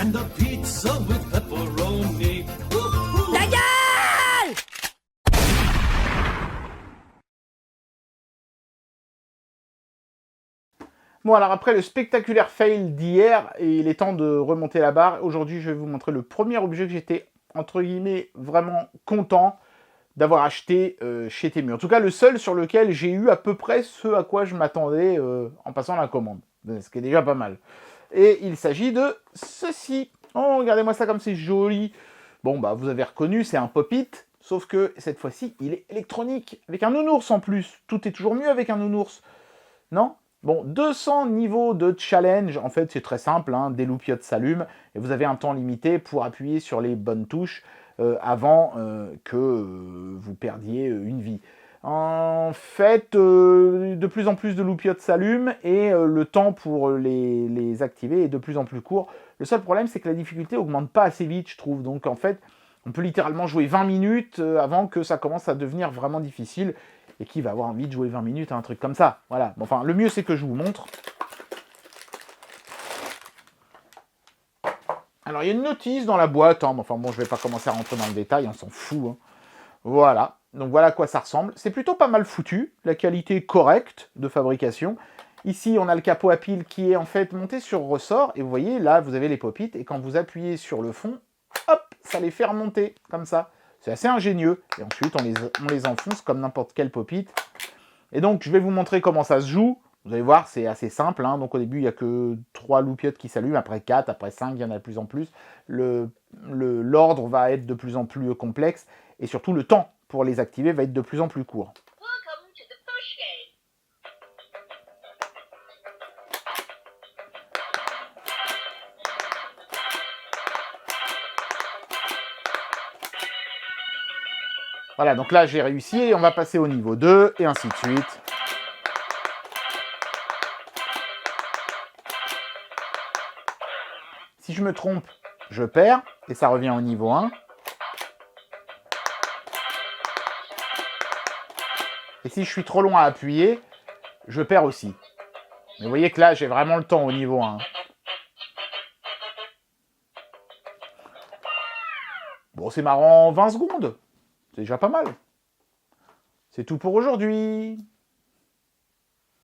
and the pizza with pepperoni. Ta gueule! Bon, alors après le spectaculaire fail d'hier, il est temps de remonter la barre. Aujourd'hui, je vais vous montrer le premier objet que j'étais, entre guillemets, vraiment content d'avoir acheté chez Temu. En tout cas, le seul sur lequel j'ai eu à peu près ce à quoi je m'attendais en passant la commande. Ce qui est déjà pas mal. Et il s'agit de ceci. Oh, regardez-moi ça comme c'est joli. Bon, bah, vous avez reconnu, c'est un pop-it. Sauf que cette fois-ci, il est électronique. Avec un nounours en plus. Tout est toujours mieux avec un nounours. Non ? Bon, 200 niveaux de challenge, en fait c'est très simple, hein, des loupiottes s'allument et vous avez un temps limité pour appuyer sur les bonnes touches avant que vous perdiez une vie. En fait, de plus en plus de loupiottes s'allument et le temps pour les activer est de plus en plus court. Le seul problème c'est que la difficulté augmente pas assez vite je trouve, donc en fait on peut littéralement jouer 20 minutes avant que ça commence à devenir vraiment difficile. Et qui va avoir envie de jouer 20 minutes à un truc comme ça. Voilà. Bon, enfin, le mieux, c'est que je vous montre. Alors, il y a une notice dans la boîte. Hein. Enfin, bon, je vais pas commencer à rentrer dans le détail. On s'en fout. Hein. Voilà. Donc, voilà à quoi ça ressemble. C'est plutôt pas mal foutu. La qualité est correcte de fabrication. Ici, on a le capot à pile qui est en fait monté sur ressort. Et vous voyez, là, vous avez les pop-it. Et quand vous appuyez sur le fond, hop, ça les fait remonter comme ça. C'est assez ingénieux. Et ensuite, on les enfonce comme n'importe quel pop-it. Et donc, je vais vous montrer comment ça se joue. Vous allez voir, c'est assez simple. Hein. Donc, au début, il n'y a que 3 loupiottes qui s'allument. Après 4, après 5, il y en a de plus en plus. L'ordre va être de plus en plus complexe. Et surtout, le temps pour les activer va être de plus en plus court. Welcome to the push game. Voilà, donc là, j'ai réussi. Et on va passer au niveau 2, et ainsi de suite. Si je me trompe, je perds, et ça revient au niveau 1. Et si je suis trop loin à appuyer, je perds aussi. Mais vous voyez que là, j'ai vraiment le temps au niveau 1. Bon, c'est marrant, 20 secondes. C'est déjà pas mal. C'est tout pour aujourd'hui.